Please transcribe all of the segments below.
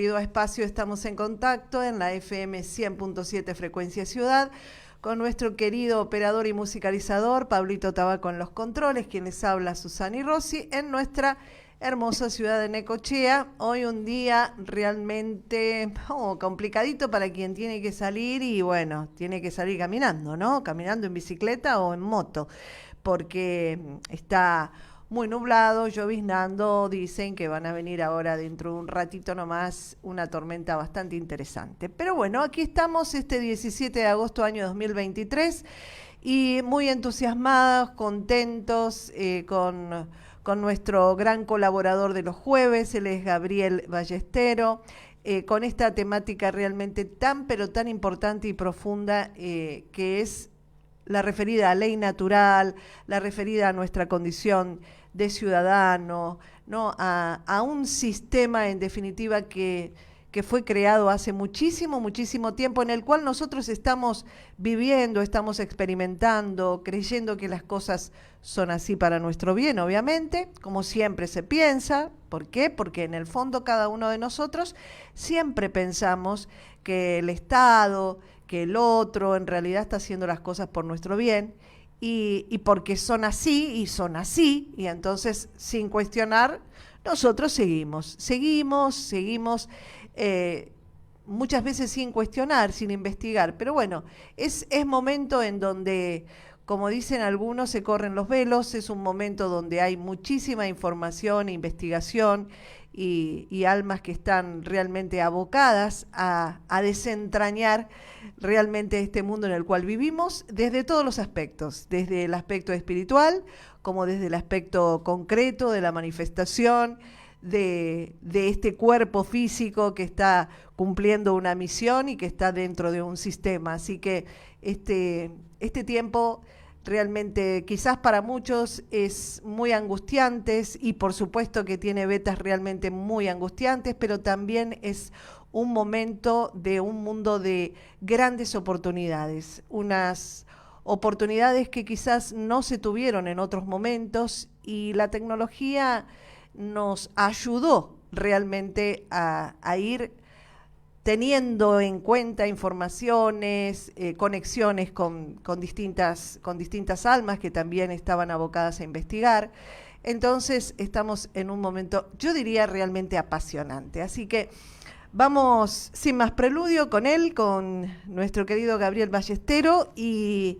Querido Espacio, estamos en contacto en la FM 100.7 Frecuencia Ciudad con nuestro querido operador y musicalizador Pablito Tabaco en los controles, quien les habla Susana Rossi en nuestra hermosa ciudad de Necochea. Hoy un día realmente complicadito para quien tiene que salir y bueno, tiene que salir caminando, ¿no? Caminando en bicicleta o en moto, porque está muy nublado, lloviznando. Dicen que van a venir ahora dentro de un ratito nomás una tormenta bastante interesante. Pero bueno, aquí estamos este 17 de agosto año 2023 y muy entusiasmados, contentos con nuestro gran colaborador de los jueves. Él es Gabriel Ballestero, con esta temática realmente tan pero tan importante y profunda que es la referida a ley natural, la referida a nuestra condición de ciudadano, ¿no? A un sistema en definitiva que fue creado hace muchísimo, muchísimo tiempo, en el cual nosotros estamos viviendo, estamos experimentando, creyendo que las cosas son así para nuestro bien, obviamente, como siempre se piensa. ¿Por qué? Porque en el fondo cada uno de nosotros siempre pensamos que el Estado, que el otro en realidad está haciendo las cosas por nuestro bien y porque son así, y entonces sin cuestionar nosotros seguimos, muchas veces sin cuestionar, sin investigar. Pero bueno, es momento en donde, como dicen algunos, se corren los velos. Es un momento donde hay muchísima información, investigación y almas que están realmente abocadas a desentrañar realmente este mundo en el cual vivimos desde todos los aspectos, desde el aspecto espiritual como desde el aspecto concreto de la manifestación de este cuerpo físico que está cumpliendo una misión y que está dentro de un sistema. Así que este tiempo realmente quizás para muchos es muy angustiantes y por supuesto que tiene vetas realmente muy angustiantes, pero también es un momento de un mundo de grandes oportunidades, unas oportunidades que quizás no se tuvieron en otros momentos, y la tecnología nos ayudó realmente a ir teniendo en cuenta informaciones, conexiones con distintas almas que también estaban abocadas a investigar. Entonces estamos en un momento, yo diría, realmente apasionante. Así que vamos, sin más preludio, con él, con nuestro querido Gabriel Ballestero, y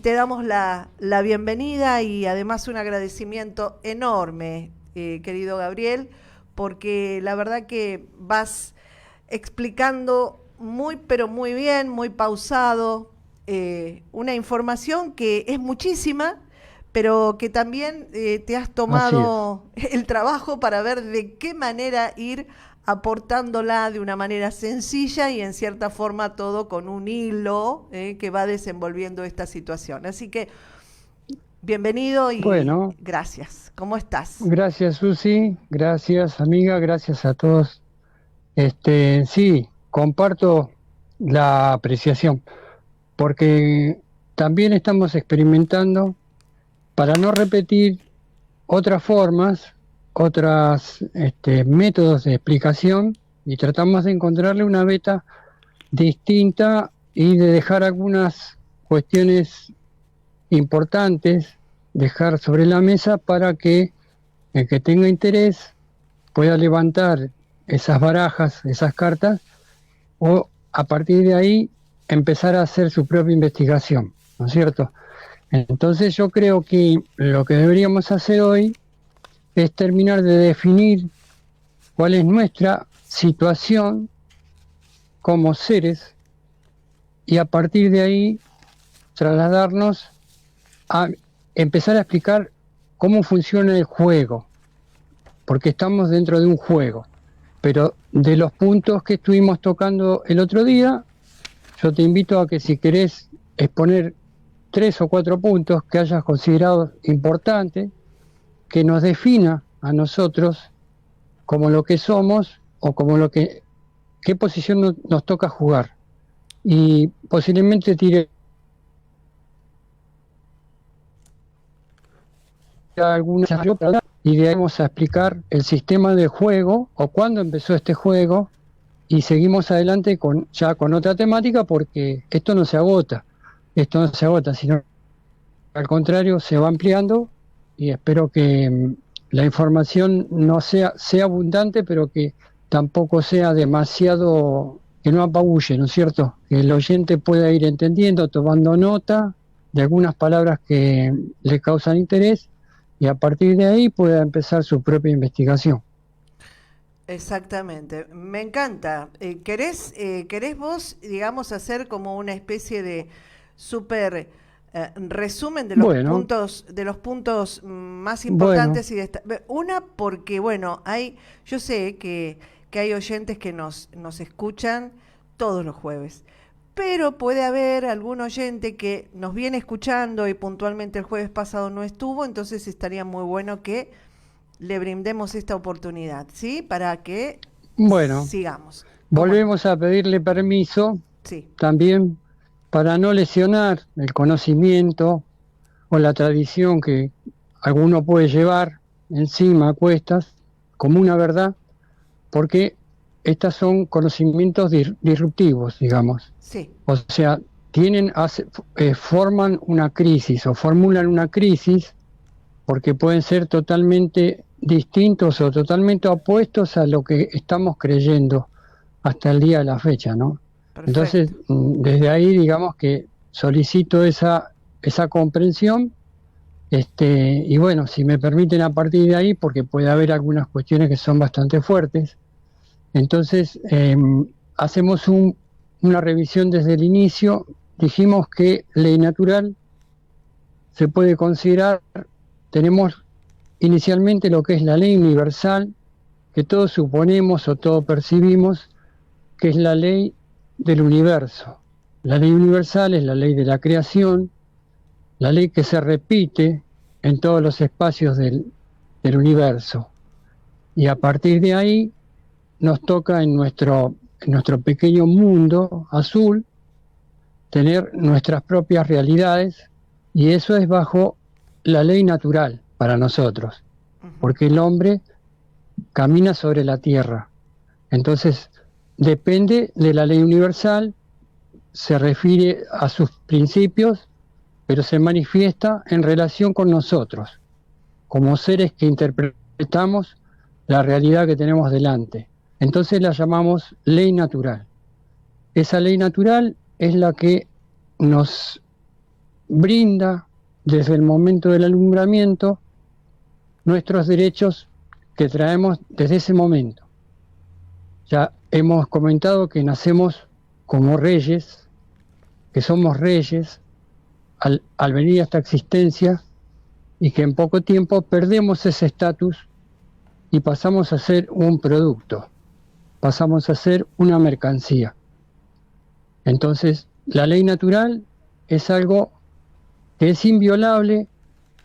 te damos la bienvenida y además un agradecimiento enorme, querido Gabriel, porque la verdad que vas explicando muy, pero muy bien, muy pausado, una información que es muchísima, pero que también te has tomado el trabajo para ver de qué manera ir aportándola de una manera sencilla y en cierta forma todo con un hilo que va desenvolviendo esta situación. Así que bienvenido y bueno, gracias. ¿Cómo estás? Gracias Susi, gracias amiga, gracias a todos. Sí, comparto la apreciación, porque también estamos experimentando para no repetir otras formas, otros métodos de explicación, y tratamos de encontrarle una beta distinta y de dejar algunas cuestiones importantes, dejar sobre la mesa para que el que tenga interés pueda levantar esas barajas, esas cartas, o a partir de ahí empezar a hacer su propia investigación, ¿no es cierto? Entonces yo creo que lo que deberíamos hacer hoy es terminar de definir cuál es nuestra situación como seres y a partir de ahí trasladarnos a empezar a explicar cómo funciona el juego, porque estamos dentro de un juego. Pero de los puntos que estuvimos tocando el otro día, yo te invito a que si querés exponer 3 o 4 puntos que hayas considerado importantes, que nos defina a nosotros como lo que somos o como qué posición nos toca jugar. Y posiblemente tire alguna y de ahí vamos a explicar el sistema de juego o cuándo empezó este juego y seguimos adelante ya con otra temática, porque esto no se agota, sino al contrario se va ampliando, y espero que la información no sea abundante, pero que tampoco sea demasiado, que no apabulle, ¿no es cierto? Que el oyente pueda ir entendiendo, tomando nota de algunas palabras que le causan interés, y a partir de ahí pueda empezar su propia investigación. Exactamente, me encanta. ¿Querés vos, digamos, hacer como una especie de súper resumen Bueno, de los puntos más bueno, importantes una porque, bueno, yo sé que hay oyentes que nos escuchan todos los jueves, pero puede haber algún oyente que nos viene escuchando y puntualmente el jueves pasado no estuvo, entonces estaría muy bueno que le brindemos esta oportunidad, ¿sí? Para que bueno, sigamos. ¿Cómo no? volvemos a pedirle permiso Sí, también para no lesionar el conocimiento o la tradición que alguno puede llevar encima a cuestas como una verdad, porque estas son conocimientos disruptivos, digamos. sí. O sea, forman una crisis o formulan una crisis, porque pueden ser totalmente distintos o totalmente opuestos a lo que estamos creyendo hasta el día de la fecha, ¿no? Entonces, Perfecto. desde ahí, digamos que solicito esa comprensión, y bueno, si me permiten a partir de ahí, porque puede haber algunas cuestiones que son bastante fuertes, entonces hacemos una revisión desde el inicio. Dijimos que ley natural se puede considerar, tenemos inicialmente lo que es la ley universal, que todos suponemos o todos percibimos que es la ley del universo. La ley universal es la ley de la creación, la ley que se repite en todos los espacios del universo. Y a partir de ahí nos toca en nuestro pequeño mundo azul tener nuestras propias realidades, y eso es bajo la ley natural para nosotros, Ujú. porque el hombre camina sobre la tierra. Entonces, depende de la ley universal, se refiere a sus principios, pero se manifiesta en relación con nosotros, como seres que interpretamos la realidad que tenemos delante. Entonces la llamamos ley natural. Esa ley natural es la que nos brinda desde el momento del alumbramiento nuestros derechos que traemos desde ese momento. Ya hemos comentado que nacemos como reyes, que somos reyes al venir a esta existencia, y que en poco tiempo perdemos ese estatus y pasamos a ser un producto, pasamos a ser una mercancía. Entonces, la ley natural es algo que es inviolable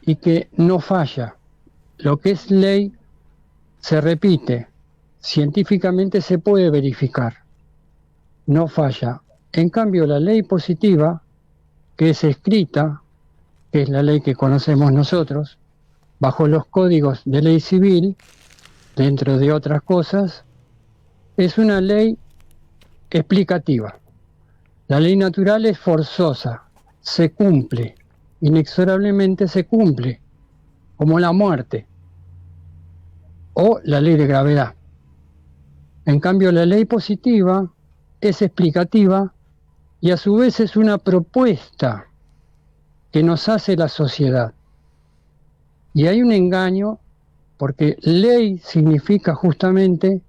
y que no falla. Lo que es ley se repite, científicamente se puede verificar, no falla. En cambio, la ley positiva, que es escrita, que es la ley que conocemos nosotros, bajo los códigos de ley civil, dentro de otras cosas, es una ley explicativa. La ley natural es forzosa, se cumple, inexorablemente se cumple, como la muerte o la ley de gravedad. En cambio, la ley positiva es explicativa y a su vez es una propuesta que nos hace la sociedad. Y hay un engaño, porque ley significa justamente,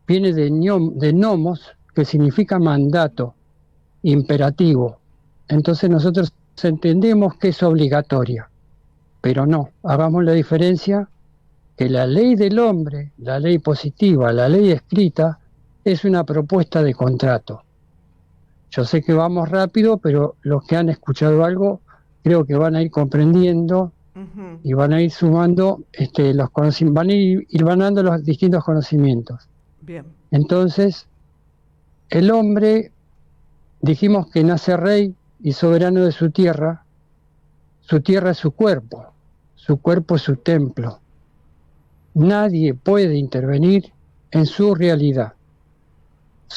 viene de nomos, que significa mandato, imperativo. Entonces nosotros entendemos que es obligatoria, pero no, hagamos la diferencia, que la ley del hombre, la ley positiva, la ley escrita, es una propuesta de contrato. Yo sé que vamos rápido, pero los que han escuchado algo creo que van a ir comprendiendo Ujú. y van a ir sumando los conocimientos, van a ir hilvanando los distintos conocimientos. Bien. Entonces, el hombre, dijimos que nace rey y soberano de su tierra es su cuerpo es su templo. Nadie puede intervenir en su realidad.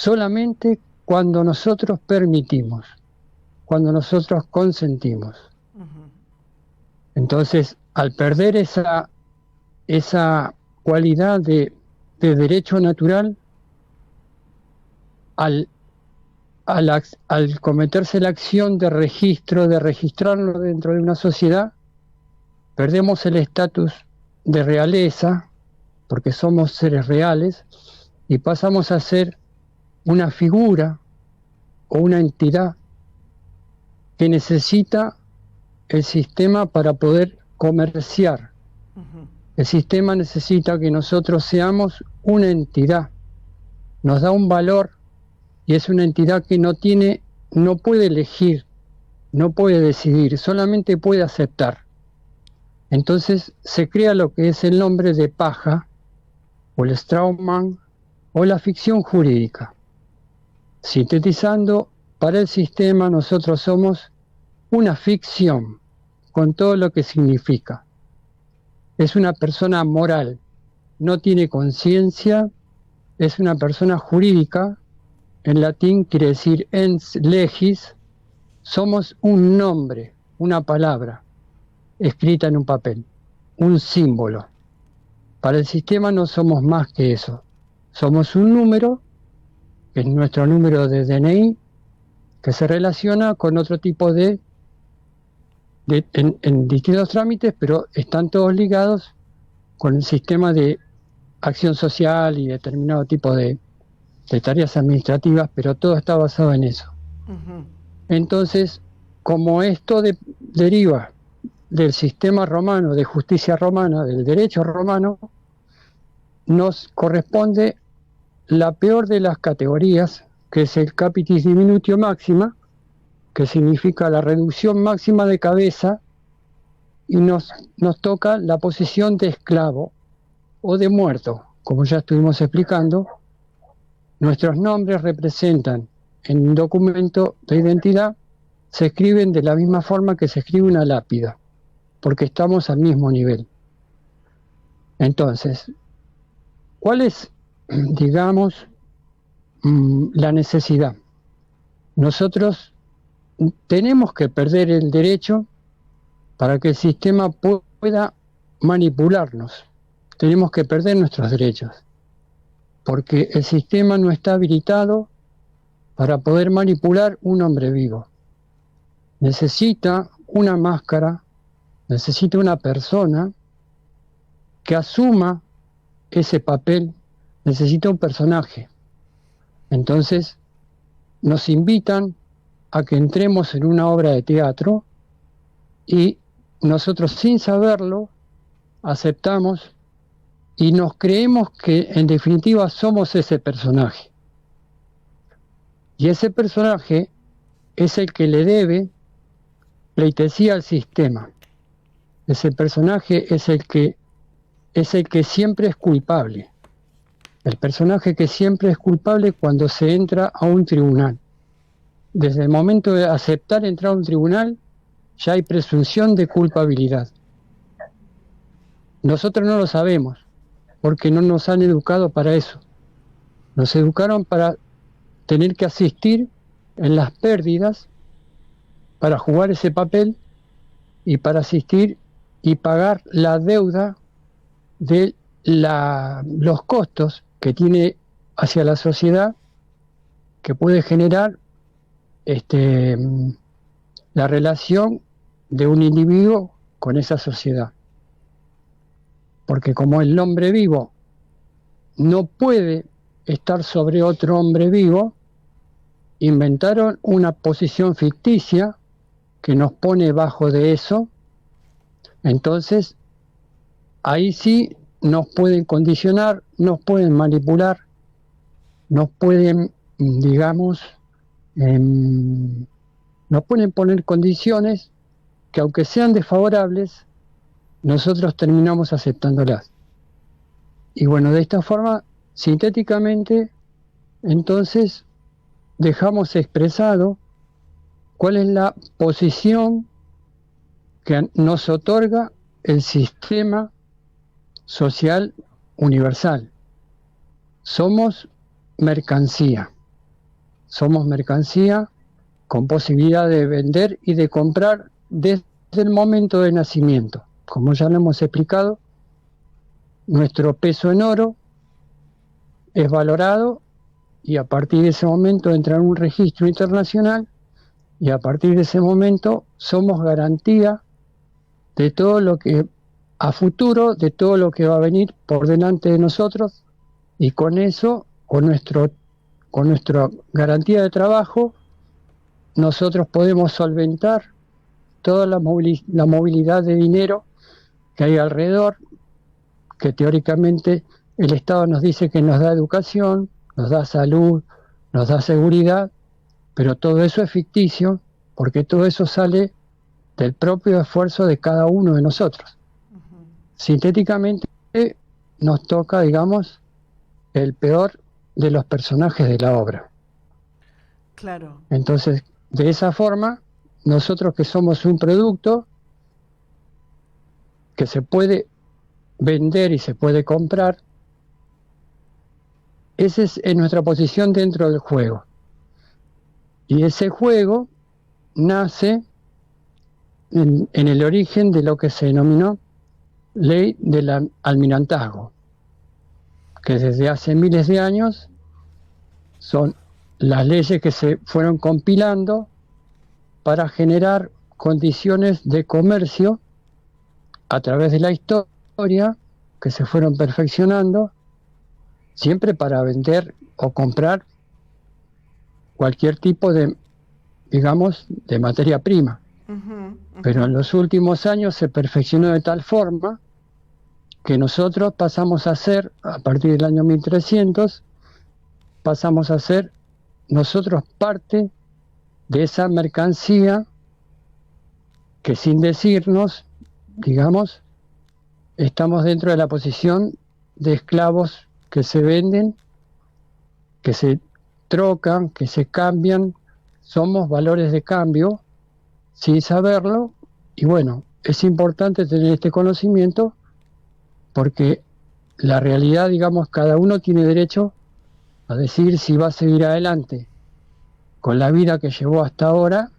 solamente cuando nosotros permitimos, cuando nosotros consentimos. Entonces, al perder esa cualidad de derecho natural, al cometerse la acción de registro, de registrarlo dentro de una sociedad, perdemos el estatus de realeza, porque somos seres reales, y pasamos a ser una figura o una entidad que necesita el sistema para poder comerciar. El sistema necesita que nosotros seamos una entidad, nos da un valor, y es una entidad que no puede elegir, no puede decidir, solamente puede aceptar. Entonces se crea lo que es el nombre de paja, o el strawman, o la ficción jurídica. Sintetizando, para el sistema nosotros somos una ficción, con todo lo que significa. Es una persona moral, no tiene conciencia, es una persona jurídica, en latín quiere decir ens legis, somos un nombre, una palabra, escrita en un papel, un símbolo. Para el sistema no somos más que eso, somos un número, que es nuestro número de DNI, que se relaciona con otro tipo en distintos trámites, pero están todos ligados con el sistema de acción social y determinado tipo de tareas administrativas, pero todo está basado en eso. Entonces, como esto deriva del sistema romano, de justicia romana, del derecho romano, nos corresponde la peor de las categorías, que es el capitis diminutio maxima, que significa la reducción máxima de cabeza, y nos toca la posición de esclavo o de muerto. Como ya estuvimos explicando, nuestros nombres representan en un documento de identidad, se escriben de la misma forma que se escribe una lápida, porque estamos al mismo nivel. Entonces, ¿cuál es, digamos, la necesidad? Nosotros tenemos que perder el derecho para que el sistema pueda manipularnos. Tenemos que perder nuestros derechos, porque el sistema no está habilitado para poder manipular un hombre vivo. Necesita una máscara, necesita una persona que asuma ese papel, necesita un personaje. Entonces, nos invitan a que entremos en una obra de teatro y nosotros, sin saberlo, aceptamos y nos creemos que en definitiva somos ese personaje. Y ese personaje es el que le debe pleitesía al sistema. Ese personaje es el que siempre es culpable. El personaje que siempre es culpable cuando se entra a un tribunal. Desde el momento de aceptar entrar a un tribunal, ya hay presunción de culpabilidad. Nosotros no lo sabemos, porque no nos han educado para eso. Nos educaron para tener que asistir en las pérdidas, para jugar ese papel y para asistir y pagar la deuda de los costos que tiene hacia la sociedad, que puede generar la relación de un individuo con esa sociedad. Porque como el hombre vivo no puede estar sobre otro hombre vivo, inventaron una posición ficticia que nos pone bajo de eso. Entonces, ahí sí nos pueden condicionar, nos pueden manipular, nos pueden, digamos, nos pueden poner condiciones que, aunque sean desfavorables, nosotros terminamos aceptándolas. Y bueno, de esta forma, sintéticamente, entonces, dejamos expresado cuál es la posición que nos otorga el sistema social universal. Somos mercancía. somos mercancía con posibilidad de vender y de comprar desde el momento de nacimiento. Como ya lo hemos explicado, nuestro peso en oro es valorado y a partir de ese momento entra en un registro internacional y a partir de ese momento somos garantía de todo lo que a futuro, de todo lo que va a venir por delante de nosotros, y con eso, con nuestra garantía de trabajo, nosotros podemos solventar toda la movilidad de dinero que hay alrededor, que teóricamente el Estado nos dice que nos da educación, nos da salud, nos da seguridad, pero todo eso es ficticio, porque todo eso sale del propio esfuerzo de cada uno de nosotros. Ujú. Sintéticamente nos toca, digamos, el peor de los personajes de la obra. Claro. Entonces, de esa forma, nosotros que somos un producto que se puede vender y se puede comprar, esa es nuestra posición dentro del juego. Y ese juego nace en el origen de lo que se denominó ley del almirantazgo, que desde hace miles de años son las leyes que se fueron compilando para generar condiciones de comercio a través de la historia, que se fueron perfeccionando, siempre para vender o comprar cualquier tipo de, digamos, de materia prima. Ujú, Pero en ujú. los últimos años se perfeccionó de tal forma que nosotros pasamos a ser, a partir del año 1300, pasamos a ser nosotros parte de esa mercancía que, sin decirnos, digamos, estamos dentro de la posición de esclavos que se venden, que se trocan, que se cambian, somos valores de cambio sin saberlo, y bueno, es importante tener este conocimiento porque la realidad, digamos, cada uno tiene derecho a decidir si va a seguir adelante con la vida que llevó hasta ahora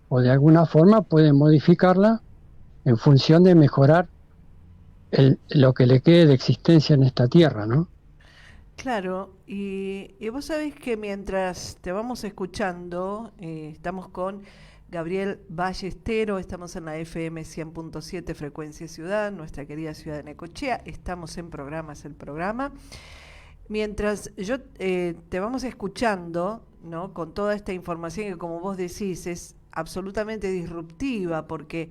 o de alguna forma puede modificarla en función de mejorar lo que le quede de existencia en esta tierra, ¿no? Claro, y vos sabés que mientras te vamos escuchando, estamos con Gabriel Ballestero, estamos en la FM 100.7 Frecuencia Ciudad, nuestra querida ciudad de Necochea, estamos en Programas el Programa. Mientras yo te vamos escuchando, ¿no? Con toda esta información que, como vos decís, es absolutamente disruptiva, porque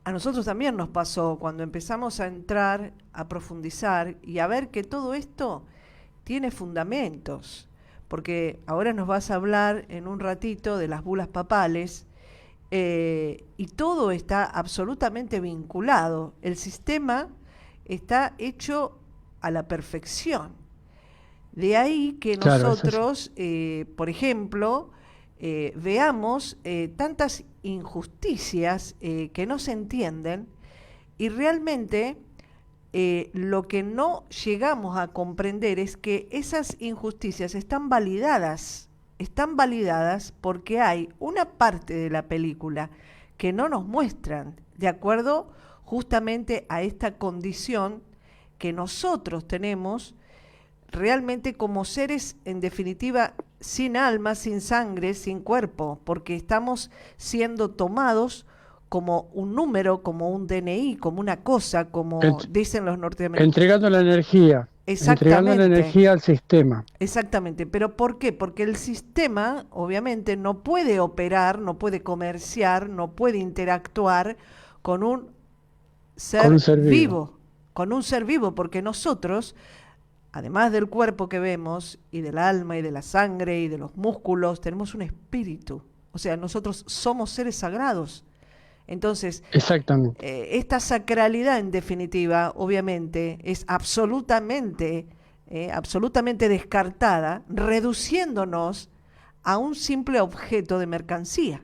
a nosotros también nos pasó cuando empezamos a entrar, a profundizar y a ver que todo esto tiene fundamentos, porque ahora nos vas a hablar en un ratito de las bulas papales, y todo está absolutamente vinculado. El sistema está hecho a la perfección. De ahí que Claro, eso sí. nosotros, por ejemplo, veamos tantas injusticias que no se entienden, y realmente lo que no llegamos a comprender es que esas injusticias están validadas porque hay una parte de la película que no nos muestran, de acuerdo justamente a esta condición que nosotros tenemos realmente como seres, en definitiva, sin alma, sin sangre, sin cuerpo, porque estamos siendo tomados como un número, como un DNI, como una cosa, como Ent- dicen los norteamericanos. entregando la Exactamente, energía al sistema, exactamente. ¿Pero por qué? Porque el sistema, obviamente, no puede operar, no puede comerciar, no puede interactuar con un con un ser ser vivo. vivo, con un ser vivo, porque nosotros, además del cuerpo que vemos, y del alma, y de la sangre, y de los músculos, tenemos un espíritu. O sea, nosotros somos seres sagrados. Entonces, Exactamente, esta sacralidad, en definitiva, obviamente, es absolutamente descartada, reduciéndonos a un simple objeto de mercancía.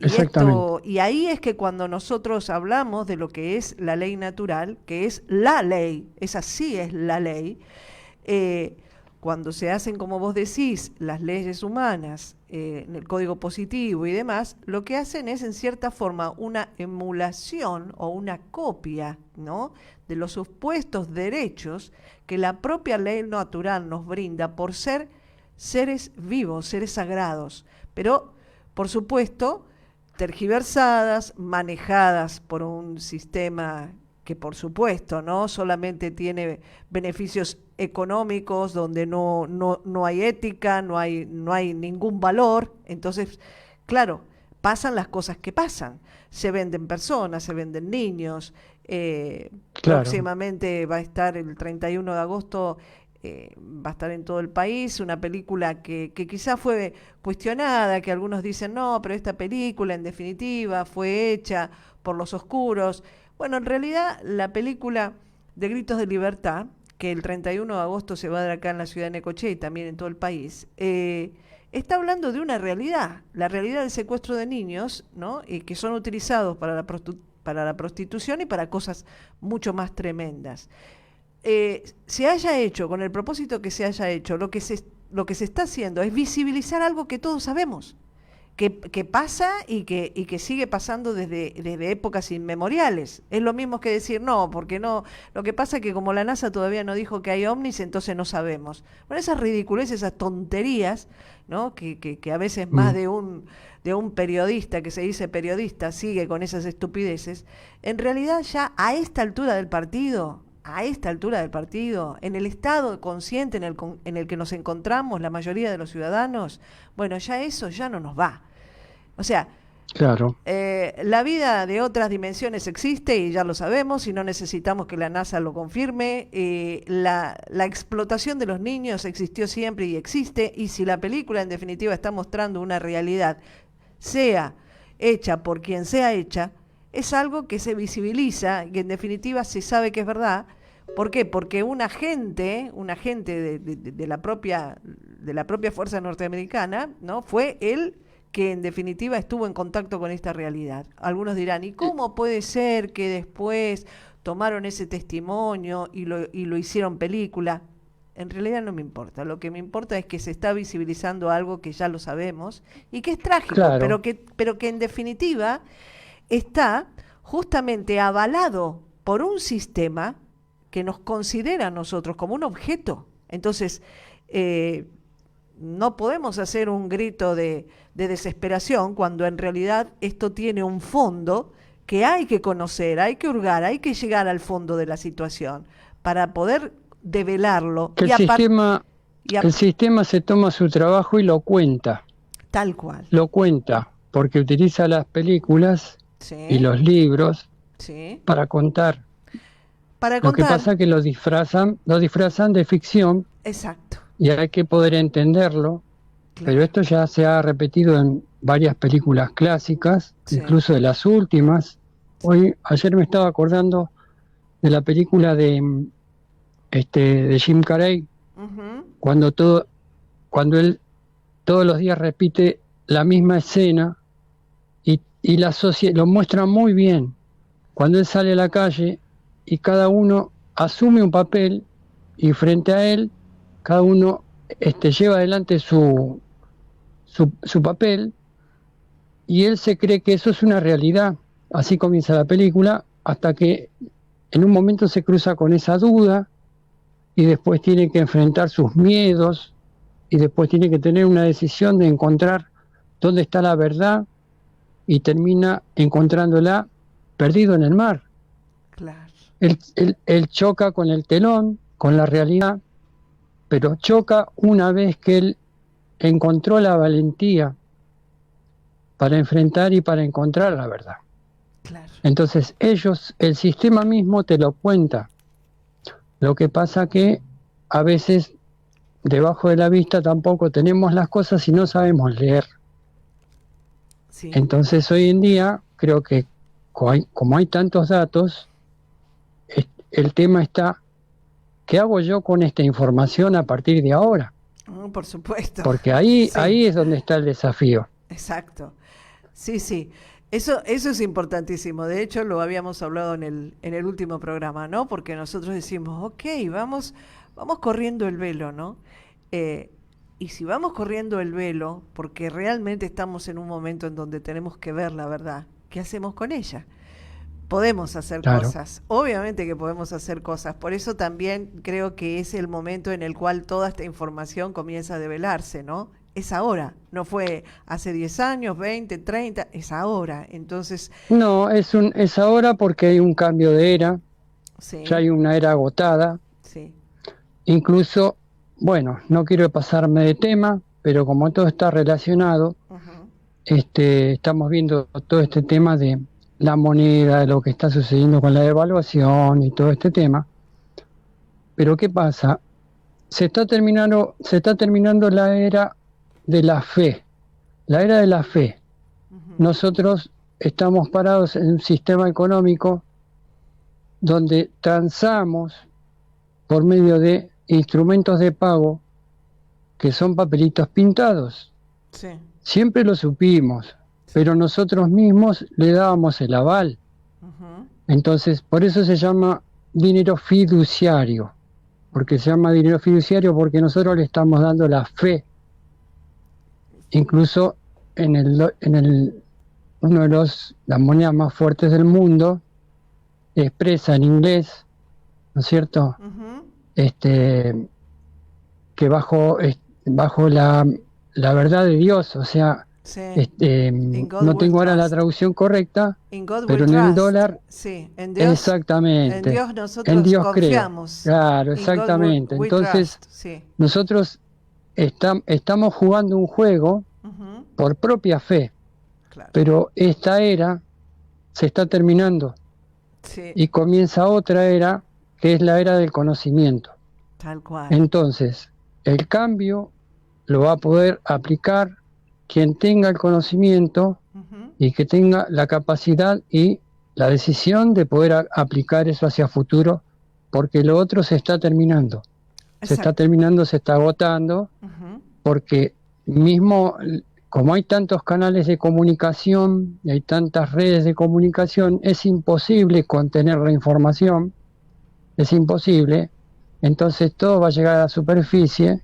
exactamente. Y ahí es que cuando nosotros hablamos de lo que es la ley natural, que es la ley, esa sí es la ley, eh, cuando se hacen, como vos decís, las leyes humanas, en el código positivo y demás, lo que hacen es, en cierta forma, una emulación o una copia, ¿no?, de los supuestos derechos que la propia ley natural nos brinda por ser seres vivos, seres sagrados, pero, por supuesto, tergiversadas, manejadas por un sistema que, por supuesto, no solamente tiene beneficios económicos, donde no hay ética, no hay ningún valor. Entonces, claro, pasan las cosas que pasan. Se venden personas, se venden niños. Claro, Próximamente va a estar el 31 de agosto, va a estar en todo el país, una película que quizás fue cuestionada, que algunos dicen, no, pero esta película en definitiva fue hecha por los oscuros. Bueno, en realidad la película de Gritos de Libertad, que el 31 de agosto se va a dar acá en la ciudad de Necochea y también en todo el país, está hablando de una realidad, la realidad del secuestro de niños, ¿no?, y que son utilizados para la prostitución y para cosas mucho más tremendas. Se haya hecho, con el propósito que se haya hecho, lo que se está haciendo es visibilizar algo que todos sabemos, que pasa y que sigue pasando desde épocas inmemoriales. Es lo mismo que decir, no, porque no, lo que pasa es que como la NASA todavía no dijo que hay ovnis, entonces no sabemos. Bueno, esas ridiculeces, esas tonterías, ¿no?, que a veces más de un periodista, que se dice periodista, sigue con esas estupideces, en realidad ya a esta altura del partido, en el estado consciente en el que nos encontramos la mayoría de los ciudadanos, bueno, ya eso ya no nos va. O sea, claro. la vida de otras dimensiones existe y ya lo sabemos y no necesitamos que la NASA lo confirme. La explotación de los niños existió siempre y existe, y si la película en definitiva está mostrando una realidad, sea hecha por quien sea hecha, es algo que se visibiliza y que en definitiva se sabe que es verdad. ¿Por qué? Porque un agente de la propia fuerza norteamericana, ¿no?, fue él que en definitiva estuvo en contacto con esta realidad. Algunos dirán, ¿y cómo puede ser que después tomaron ese testimonio y lo hicieron película? En realidad no me importa. Lo que me importa es que se está visibilizando algo que ya lo sabemos y que es trágico, Claro, pero que en definitiva está justamente avalado por un sistema que nos considera a nosotros como un objeto. Entonces, no podemos hacer un grito de desesperación cuando en realidad esto tiene un fondo que hay que conocer, hay que hurgar, hay que llegar al fondo de la situación para poder develarlo que el sistema se toma su trabajo y tal cual. lo cuenta, porque utiliza las películas y Sí, los libros sí. para contar. Para Lo que contar, pasa es que lo disfrazan de ficción exacto, y hay que poder entenderlo, pero claro, esto ya se ha repetido en varias películas clásicas, sí. incluso de las últimas. Ayer me estaba acordando de la película de Jim Carrey, Ujú, cuando él todos los días repite la misma escena y lo muestra muy bien. Cuando él sale a la calle y cada uno asume un papel y frente a él cada uno lleva adelante su papel y él se cree que eso es una realidad. Así comienza la película hasta que en un momento se cruza con esa duda y después tiene que enfrentar sus miedos y después tiene que tener una decisión de encontrar dónde está la verdad y termina encontrándola perdido en el mar. claro, Él choca con el telón, con la realidad, pero choca una vez que él encontró la valentía para enfrentar y para encontrar la verdad. claro. Entonces el sistema mismo te lo cuenta. Lo que pasa que a veces debajo de la vista tampoco tenemos las cosas y no sabemos leer. Sí. Entonces hoy en día creo que como hay tantos datos, el tema está, ¿qué hago yo con esta información a partir de ahora? Por supuesto. Porque ahí Sí, es donde está el desafío. exacto. Sí, sí. Eso es importantísimo. De hecho, lo habíamos hablado en el último programa, ¿no? Porque nosotros decimos, ok, vamos corriendo el velo, ¿no? Eh, y si vamos corriendo el velo, porque realmente estamos en un momento en donde tenemos que ver la verdad, ¿qué hacemos con ella? Podemos hacer Claro. cosas, obviamente que podemos hacer cosas, por eso también creo que es el momento en el cual toda esta información comienza a develarse, ¿no? Es ahora, no fue hace 10 años, 20, 30, es ahora. Entonces, No, es ahora porque hay un cambio de era, ya sí, hay una era agotada. sí. Incluso, bueno, no quiero pasarme de tema, pero como todo está relacionado, Ujú. estamos viendo todo este tema de la moneda, de lo que está sucediendo con la devaluación y todo este tema. Pero ¿qué pasa? Se está terminando la era de la fe, la era de la fe. Ujú. Nosotros estamos parados en un sistema económico donde transamos por medio de instrumentos de pago que son papelitos pintados. Sí. Siempre lo supimos, Sí. pero nosotros mismos le dábamos el aval. Ujú. Entonces, por eso se llama dinero fiduciario, porque se llama dinero fiduciario porque nosotros le estamos dando la fe, incluso en uno de las monedas más fuertes del mundo, expresa en inglés, ¿no es cierto? Ujú. Este, que bajo la verdad de Dios, o sea, Sí. In God no will tengo ahora la trust. traducción correcta, In God will pero en el trust. dólar, Sí. En exactamente, Dios en nosotros Dios creo, confiamos. claro, In God will, exactamente. we Entonces, trust. Sí. nosotros estamos jugando un juego Ujú. por propia fe, Claro. pero esta era se está terminando Sí. y comienza otra era, que es la era del conocimiento. Tal cual. Entonces, el cambio lo va a poder aplicar quien tenga el conocimiento Ujú. y que tenga la capacidad y la decisión de poder aplicar eso hacia futuro, porque lo otro se está terminando, Exacto. se está agotando, Ujú. porque mismo como hay tantos canales de comunicación y hay tantas redes de comunicación, es imposible contener la información, es imposible, entonces todo va a llegar a la superficie.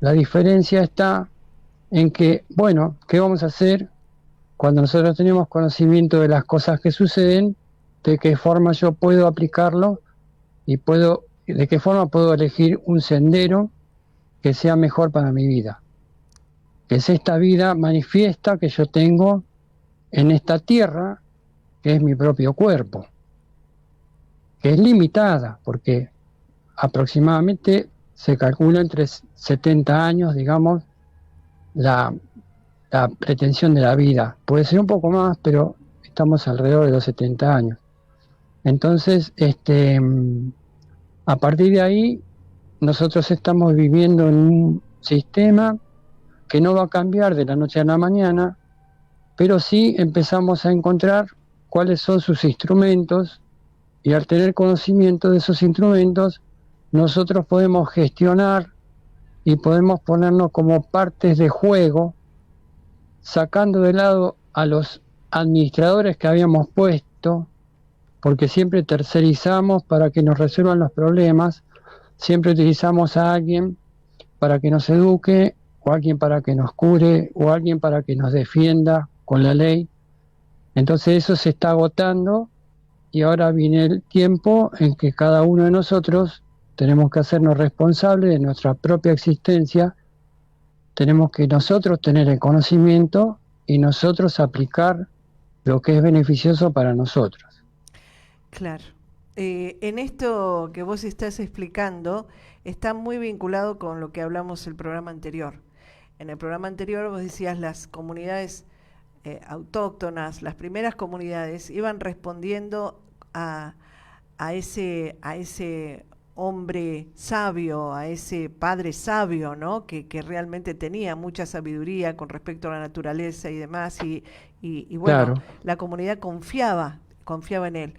La diferencia está en que, bueno, ¿qué vamos a hacer cuando nosotros tenemos conocimiento de las cosas que suceden? ¿De qué forma yo puedo aplicarlo y de qué forma puedo elegir un sendero que sea mejor para mi vida? Que es esta vida manifiesta que yo tengo en esta tierra, que es mi propio cuerpo, que es limitada, porque aproximadamente se calcula entre 70 años, digamos, la, la pretensión de la vida. Puede ser un poco más, pero estamos alrededor de los 70 años. Entonces, a partir de ahí, nosotros estamos viviendo en un sistema que no va a cambiar de la noche a la mañana, pero sí empezamos a encontrar cuáles son sus instrumentos y al tener conocimiento de esos instrumentos, nosotros podemos gestionar y podemos ponernos como partes de juego, sacando de lado a los administradores que habíamos puesto, porque siempre tercerizamos para que nos resuelvan los problemas, siempre utilizamos a alguien para que nos eduque, o alguien para que nos cure, o alguien para que nos defienda con la ley. Entonces eso se está agotando y ahora viene el tiempo en que cada uno de nosotros tenemos que hacernos responsables de nuestra propia existencia, tenemos que nosotros tener el conocimiento y nosotros aplicar lo que es beneficioso para nosotros. Claro. En esto que vos estás explicando está muy vinculado con lo que hablamos el programa anterior. En el programa anterior vos decías las comunidades autóctonas, las primeras comunidades iban respondiendo a, a ese hombre sabio, a ese padre sabio, ¿no? Que realmente tenía mucha sabiduría con respecto a la naturaleza y demás, y bueno, Claro, la comunidad confiaba en él.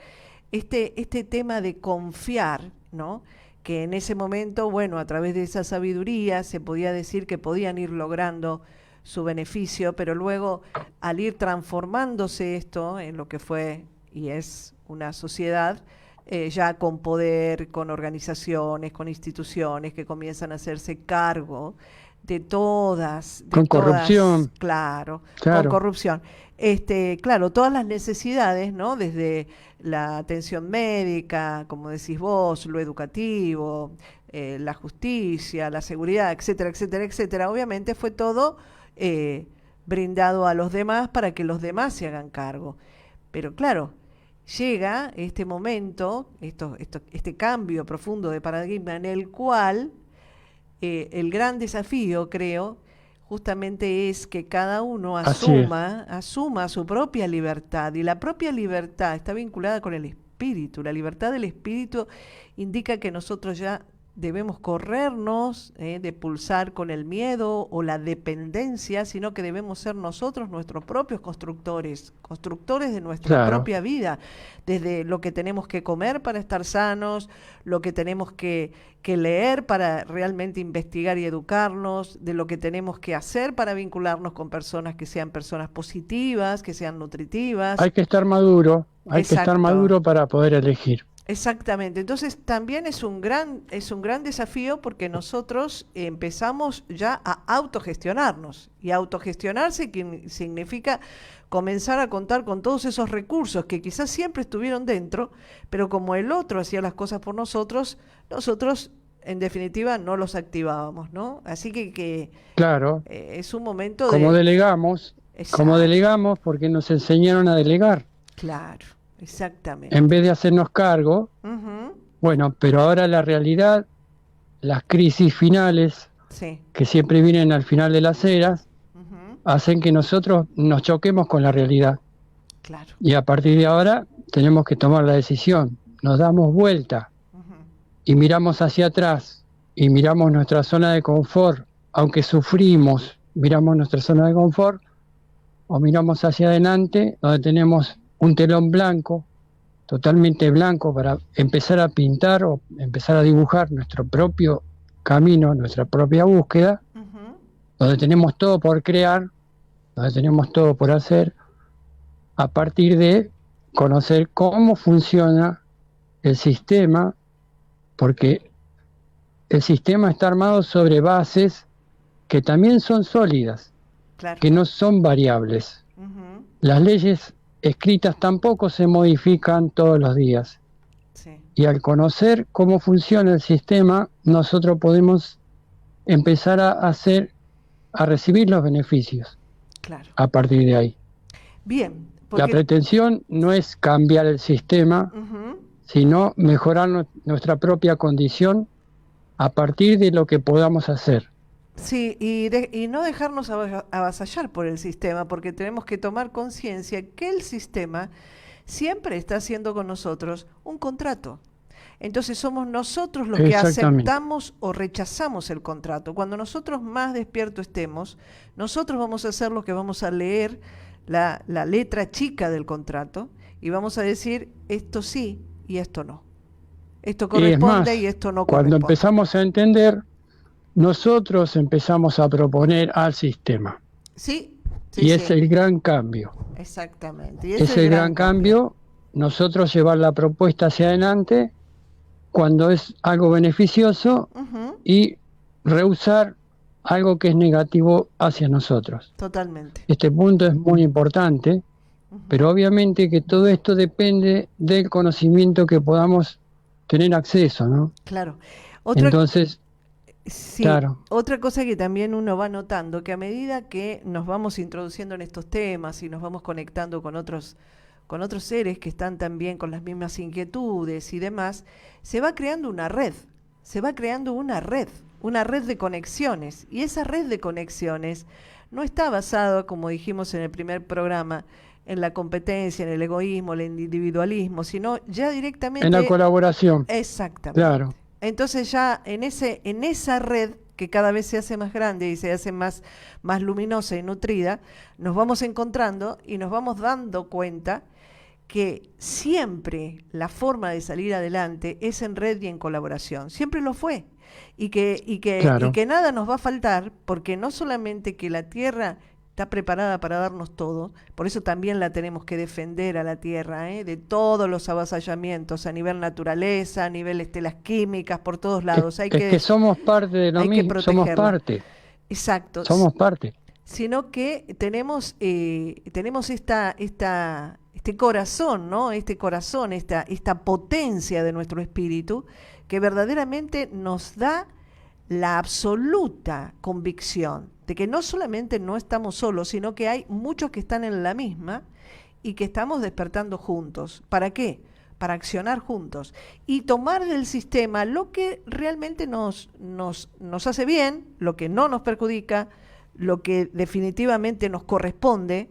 Este tema de confiar, ¿no? Que en ese momento, bueno, a través de esa sabiduría se podía decir que podían ir logrando su beneficio, pero luego al ir transformándose esto en lo que fue y es una sociedad, ya con poder, con organizaciones, con instituciones que comienzan a hacerse cargo Con corrupción, claro, con claro, corrupción. Claro, todas las necesidades, ¿no? Desde la atención médica, como decís vos, lo educativo, la justicia, la seguridad, etcétera, etcétera, etcétera. Obviamente fue todo brindado a los demás para que los demás se hagan cargo. Pero claro, llega este momento, este cambio profundo de paradigma en el cual el gran desafío, creo, justamente es que cada uno así es, asuma su propia libertad. Y la propia libertad está vinculada con el espíritu. La libertad del espíritu indica que nosotros ya debemos corrernos de pulsar con el miedo o la dependencia, sino que debemos ser nosotros nuestros propios constructores, constructores de nuestra claro. propia vida, desde lo que tenemos que comer para estar sanos, lo que tenemos que leer para realmente investigar y educarnos, de lo que tenemos que hacer para vincularnos con personas que sean personas positivas, que sean nutritivas. Hay que estar Exacto. maduro para poder elegir. Exactamente, entonces también es un gran desafío porque nosotros empezamos ya a autogestionarnos y autogestionarse significa comenzar a contar con todos esos recursos que quizás siempre estuvieron dentro, pero como el otro hacía las cosas por nosotros, nosotros en definitiva no los activábamos, ¿no? Así que Claro, es un momento como de... delegamos, como Exacto, delegamos porque nos enseñaron a delegar, claro, en exactamente. vez de hacernos cargo. Ujú, Bueno, pero ahora la realidad, las crisis finales, sí, que siempre vienen al final de las eras, ujú, hacen que nosotros nos choquemos con la realidad. claro. Y a partir de ahora tenemos que tomar la decisión. Nos damos vuelta Ujú. y miramos hacia atrás y miramos nuestra zona de confort, aunque sufrimos, miramos nuestra zona de confort o miramos hacia adelante donde tenemos un telón blanco, totalmente blanco, para empezar a pintar o empezar a dibujar nuestro propio camino, nuestra propia búsqueda, Ujú, donde tenemos todo por crear, donde tenemos todo por hacer, a partir de conocer cómo funciona el sistema, porque el sistema está armado sobre bases que también son sólidas, claro. que no son variables. Ujú, Las leyes escritas tampoco se modifican todos los días. sí, Y al conocer cómo funciona el sistema, nosotros podemos empezar a hacer, a recibir los beneficios claro. a partir de ahí. Bien, La porque pretensión no es cambiar el sistema, ujú, sino mejorar nuestra propia condición a partir de lo que podamos hacer. sí, y no dejarnos avasallar por el sistema, porque tenemos que tomar conciencia que el sistema siempre está haciendo con nosotros un contrato. Entonces somos nosotros los que Exactamente. aceptamos o rechazamos el contrato. Cuando nosotros más despiertos estemos, nosotros vamos a ser los que vamos a leer la letra chica del contrato y vamos a decir esto sí y esto no. Esto Y es corresponde y más, esto no cuando corresponde. empezamos a entender, nosotros empezamos a proponer al sistema. Sí, sí, Y es sí, el gran cambio. exactamente. Y es Es el el gran gran cambio. cambio nosotros llevar la propuesta hacia adelante cuando es algo beneficioso Ujú, y rehusar algo que es negativo hacia nosotros. totalmente. Este punto es muy importante, Ujú, pero obviamente que todo esto depende del conocimiento que podamos tener acceso, ¿no? claro. Otra, Entonces, sí, claro, otra cosa que también uno va notando, que a medida que nos vamos introduciendo en estos temas y nos vamos conectando con otros seres que están también con las mismas inquietudes y demás, se va creando una red, se va creando una red de conexiones. Y esa red de conexiones no está basada, como dijimos en el primer programa, en la competencia, en el egoísmo, el individualismo, sino ya en la directamente. colaboración, claro, Exactamente. Entonces ya en esa red que cada vez se hace más grande y se hace más luminosa y nutrida, nos vamos encontrando y nos vamos dando cuenta que siempre la forma de salir adelante es en red y en colaboración. Siempre lo fue. Y claro, que nada nos va a faltar, porque no solamente que la tierra está preparada para darnos todo. Por eso también la tenemos que defender a la Tierra, de todos los avasallamientos a nivel naturaleza, a nivel las químicas, por todos lados. Es que somos parte de lo mismo, somos parte. Exacto. Somos parte. Sino que tenemos este corazón, ¿no? Este corazón, esta potencia de nuestro espíritu que verdaderamente nos da la absoluta convicción de que no solamente no estamos solos, sino que hay muchos que están en la misma y que estamos despertando juntos. ¿Para qué? Para accionar juntos y tomar del sistema lo que realmente nos hace bien, lo que no nos perjudica, lo que definitivamente nos corresponde,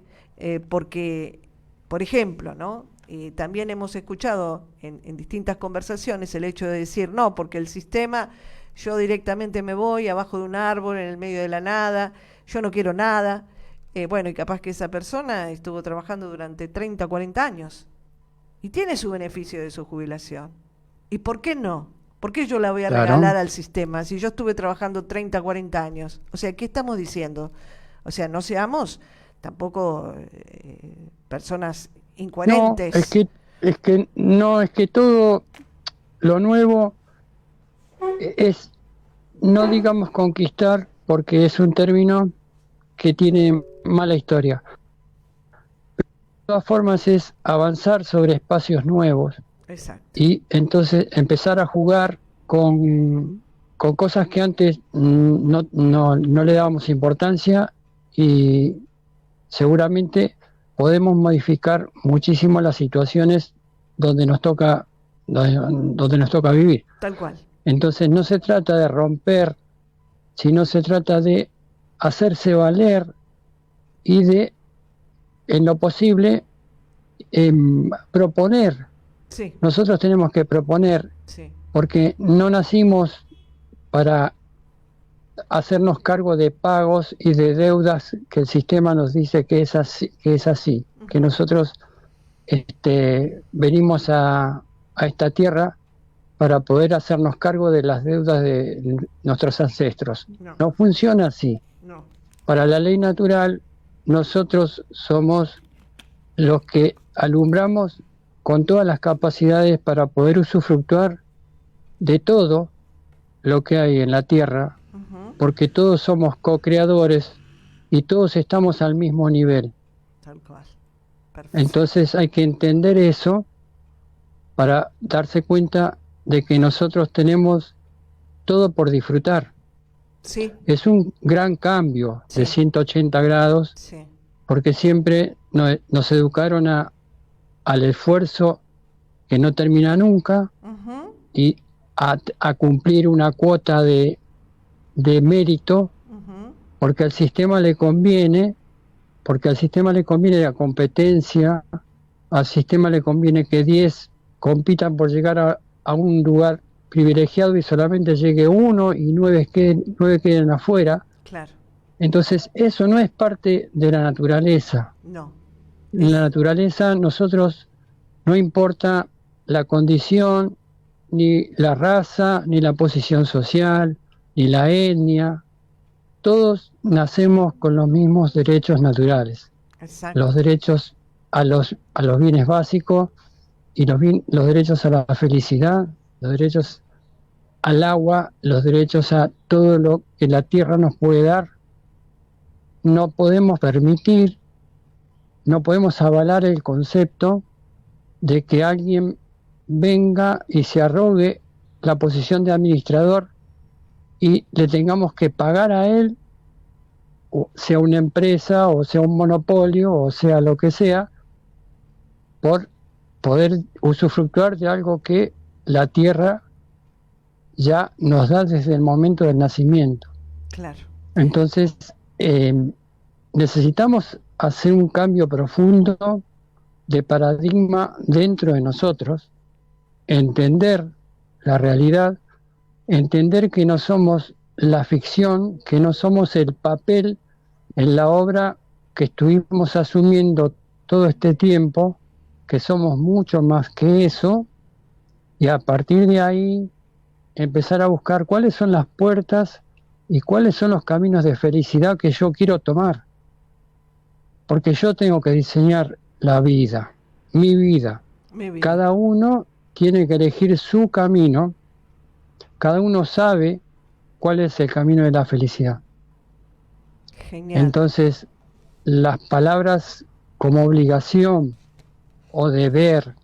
porque, por ejemplo, ¿no? También hemos escuchado en distintas conversaciones el hecho de decir, no, porque el sistema, yo directamente me voy abajo de un árbol, en el medio de la nada, yo no quiero nada. Bueno, y capaz que esa persona estuvo trabajando durante 30 o 40 años y tiene su beneficio de su jubilación. ¿Y por qué no? ¿Por qué yo la voy a regalar al sistema si yo estuve trabajando 30, 40 años? O sea, ¿qué estamos diciendo? O sea, no seamos tampoco personas incoherentes. No, es que todo lo nuevo es, no digamos conquistar, porque es un término que tiene mala historia. De todas formas es avanzar sobre espacios nuevos. Exacto. Y entonces empezar a jugar con cosas que antes no le dábamos importancia, y seguramente podemos modificar muchísimo las situaciones donde nos toca vivir. Tal cual. Entonces no se trata de romper, sino se trata de hacerse valer y de, en lo posible, proponer. Sí. Nosotros tenemos que proponer, sí, porque no nacimos para hacernos cargo de pagos y de deudas que el sistema nos dice que es así, uh-huh. Que nosotros venimos a esta tierra para poder hacernos cargo de las deudas de nuestros ancestros. No funciona así. No. Para la ley natural, nosotros somos los que alumbramos con todas las capacidades para poder usufructuar de todo lo que hay en la tierra, uh-huh. porque todos somos co-creadores y todos estamos al mismo nivel. Tal cual. Perfecto. Entonces hay que entender eso para darse cuenta de que nosotros tenemos todo por disfrutar. Sí. Es un gran cambio de 180 grados, sí, porque siempre nos educaron al esfuerzo que no termina nunca, uh-huh. y a cumplir una cuota de mérito, uh-huh. porque al sistema le conviene la competencia, al sistema le conviene que 10 compitan por llegar a un lugar privilegiado y solamente llegue uno y 9 queden afuera. Claro. Entonces eso no es parte de la naturaleza. No. En la naturaleza nosotros, no importa la condición, ni la raza, ni la posición social, ni la etnia, todos nacemos con los mismos derechos naturales. Exacto. Los derechos a los bienes básicos, y los derechos a la felicidad, los derechos al agua, los derechos a todo lo que la tierra nos puede dar. No podemos permitir, no podemos avalar el concepto de que alguien venga y se arrogue la posición de administrador y le tengamos que pagar a él, o sea una empresa, o sea un monopolio, o sea lo que sea, por poder usufructuar de algo que la tierra ya nos da desde el momento del nacimiento. Claro. Entonces, necesitamos hacer un cambio profundo de paradigma dentro de nosotros, entender la realidad, entender que no somos la ficción, que no somos el papel en la obra que estuvimos asumiendo todo este tiempo, que somos mucho más que eso, y a partir de ahí empezar a buscar cuáles son las puertas y cuáles son los caminos de felicidad que yo quiero tomar. porque yo tengo que diseñar la vida, mi vida. Mi vida. Cada uno tiene que elegir su camino, cada uno sabe cuál es el camino de la felicidad. Genial. Entonces, las palabras como obligación o deber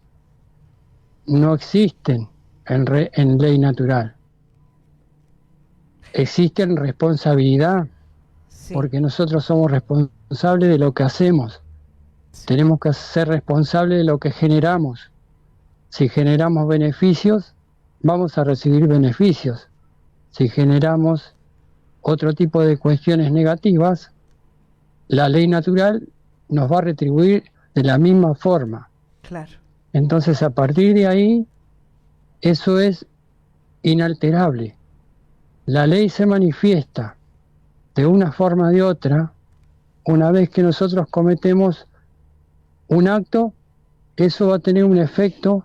no existen en ley natural. Existen responsabilidad, Sí, porque nosotros somos responsables de lo que hacemos. sí, Tenemos que ser responsables de lo que generamos. Si generamos beneficios, vamos a recibir beneficios. Si generamos otro tipo de cuestiones negativas, la ley natural nos va a retribuir de la misma forma. claro. Entonces, a partir de ahí, eso es inalterable. La ley se manifiesta de una forma o de otra una vez que nosotros cometemos un acto, eso va a tener un efecto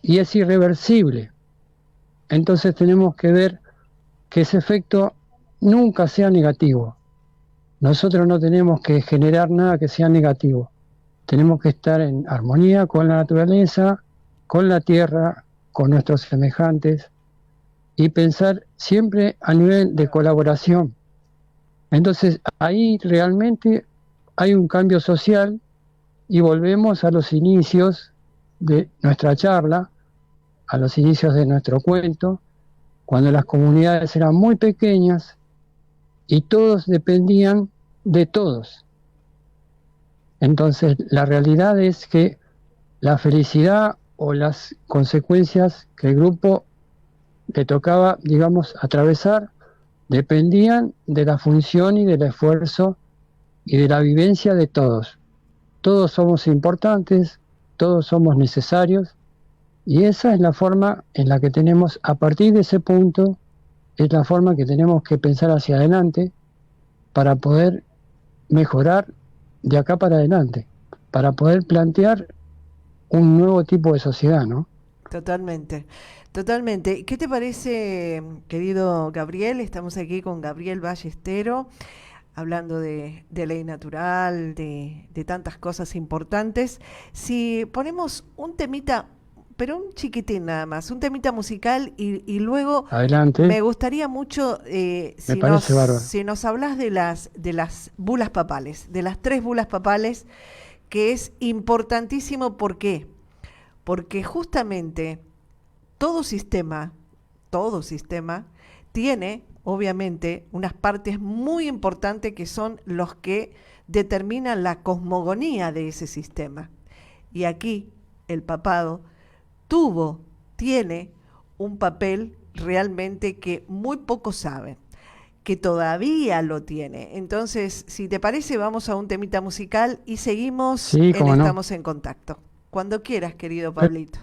y es irreversible. Entonces tenemos que ver que ese efecto nunca sea negativo. Nosotros no tenemos que generar nada que sea negativo. Tenemos que estar en armonía con la naturaleza, con la tierra, con nuestros semejantes y pensar siempre a nivel de colaboración. Entonces ahí realmente hay un cambio social y volvemos a los inicios de nuestra charla, a los inicios de nuestro cuento, cuando las comunidades eran muy pequeñas y todos dependían de todos. Entonces, la realidad es que la felicidad o las consecuencias que el grupo le tocaba, digamos, atravesar, dependían de la función y del esfuerzo y de la vivencia de todos. Todos somos importantes, todos somos necesarios, y esa es la forma en la que tenemos, a partir de ese punto, es la forma que tenemos que pensar hacia adelante para poder mejorar de acá para adelante, para poder plantear un nuevo tipo de sociedad, ¿no? Totalmente, totalmente. ¿Qué te parece, querido Gabriel? Estamos aquí con Gabriel Ballestero, hablando de ley natural, de tantas cosas importantes. Si ponemos un temita, pero un chiquitín nada más, un temita musical y luego Adelante, me gustaría mucho me parece bárbaro. si nos hablas de las bulas papales, de las 3 bulas papales, que es importantísimo. ¿Por qué? Porque justamente todo sistema, todo sistema tiene obviamente unas partes muy importantes que son los que determinan la cosmogonía de ese sistema. Y aquí el papado tiene un papel realmente que muy pocos saben, que todavía lo tiene. Entonces, si te parece, vamos a un temita musical y seguimos Sí, cómo no. Estamos en Contacto. Cuando quieras, querido Pablito.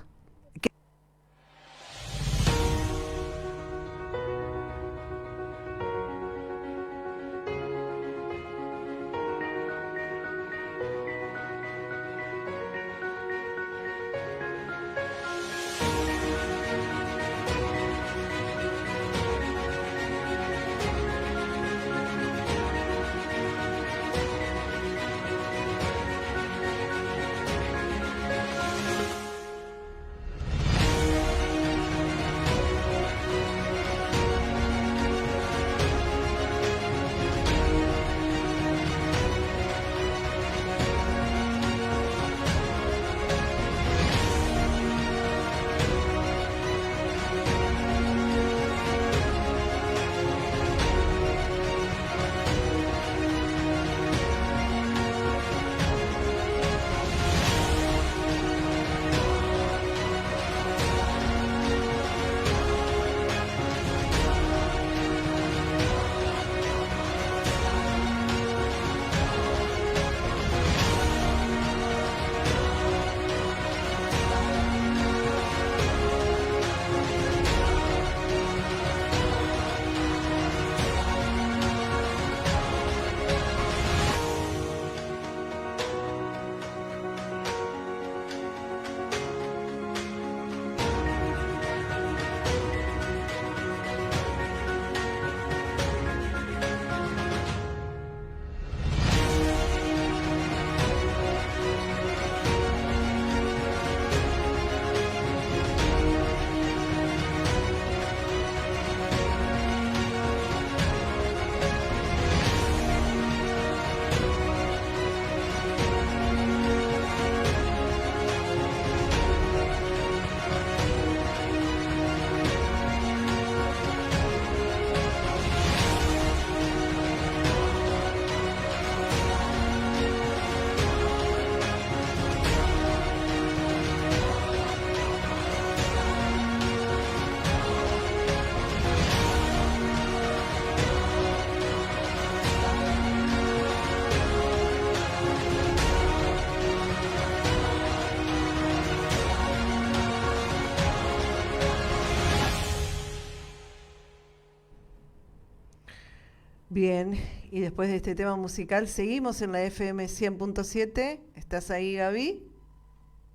Bien, y después de este tema musical, seguimos en la FM 100.7. ¿Estás ahí, Gaby?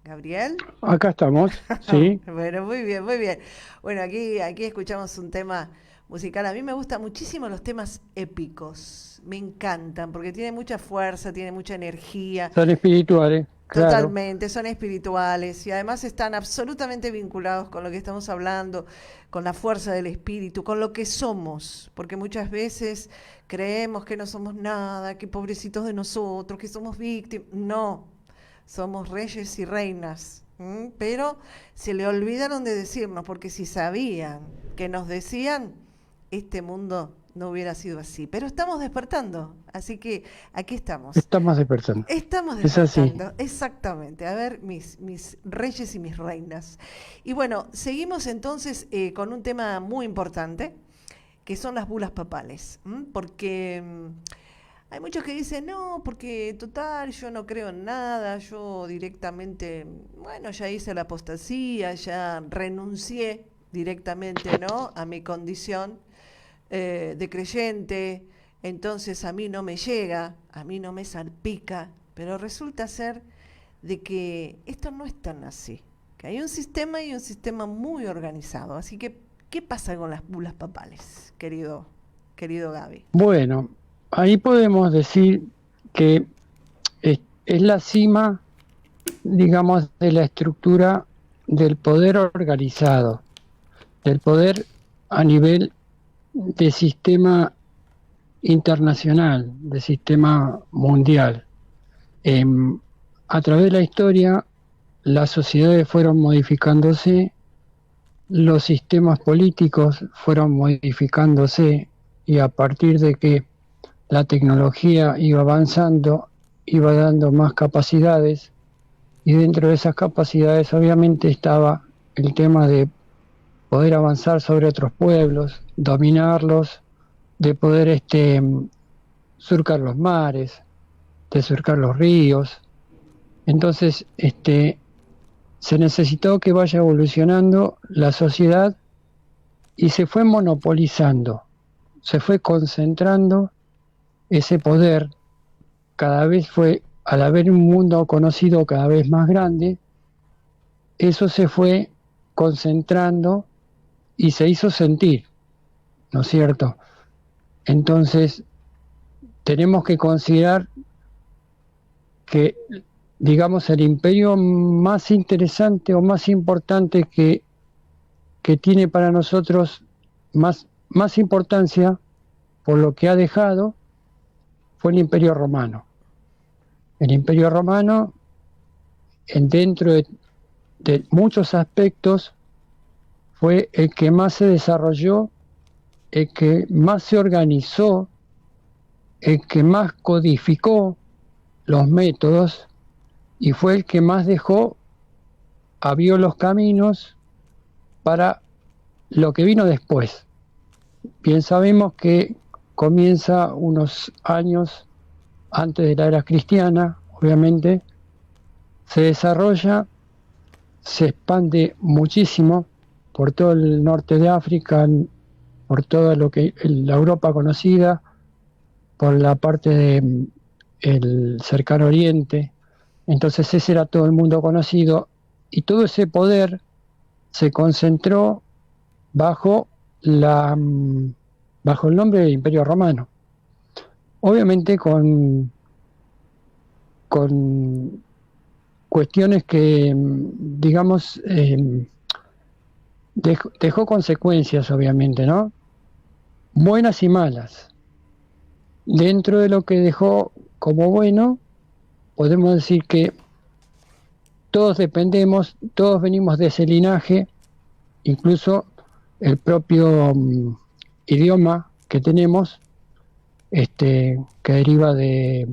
¿Gabriel? Acá estamos, sí. Bueno, muy bien, muy bien. Bueno, aquí escuchamos un tema musical. A mí me gustan muchísimo los temas épicos. Me encantan porque tiene mucha fuerza, tiene mucha energía. Son espirituales, claro. Totalmente, son espirituales y además están absolutamente vinculados con lo que estamos hablando, con la fuerza del espíritu, con lo que somos, porque muchas veces creemos que no somos nada, que pobrecitos de nosotros, que somos víctimas. No, somos reyes y reinas, pero se le olvidaron de decirnos, porque si sabían que nos decían, este mundo no hubiera sido así. Pero estamos despertando, así que aquí estamos. Estamos despertando. Estamos Es así. despertando, exactamente. A ver, mis reyes y mis reinas. Y bueno, seguimos entonces con un tema muy importante, que son las bulas papales. Porque hay muchos que dicen, no, porque total, yo no creo en nada, yo directamente, bueno, ya hice la apostasía, ya renuncié directamente, ¿no?, a mi condición de creyente, entonces a mí no me llega, a mí no me salpica, pero resulta ser de que esto no es tan así, que hay un sistema y un sistema muy organizado. Así que, ¿qué pasa con las bulas papales, querido Gaby? Bueno, ahí podemos decir que es la cima, digamos, de la estructura del poder organizado, del poder a nivel de sistema internacional, de sistema mundial. A través de la historia, las sociedades fueron modificándose, los sistemas políticos fueron modificándose, y a partir de que la tecnología iba avanzando, iba dando más capacidades, y dentro de esas capacidades obviamente estaba el tema de poder avanzar sobre otros pueblos, dominarlos, de poder surcar los mares, de surcar los ríos. Entonces, se necesitó que vaya evolucionando la sociedad y se fue monopolizando, se fue concentrando ese poder. Cada vez fue, al haber un mundo conocido cada vez más grande, eso se fue concentrando y se hizo sentir, ¿no es cierto? Entonces, tenemos que considerar que, digamos, el imperio más interesante o más importante que tiene para nosotros más importancia por lo que ha dejado, fue el Imperio Romano. El Imperio Romano, dentro de muchos aspectos, fue el que más se desarrolló, el que más se organizó, el que más codificó los métodos, y fue el que más abrió los caminos para lo que vino después. Bien sabemos que comienza unos años antes de la era cristiana, obviamente, se desarrolla, se expande muchísimo por todo el norte de África, por toda la Europa conocida, por la parte del cercano oriente. Entonces ese era todo el mundo conocido, y todo ese poder se concentró bajo el nombre del Imperio Romano. Obviamente con cuestiones que, digamos, dejó consecuencias, obviamente, ¿no? Buenas y malas. Dentro de lo que dejó como bueno, podemos decir que todos dependemos, todos venimos de ese linaje, incluso el propio idioma que tenemos, que deriva de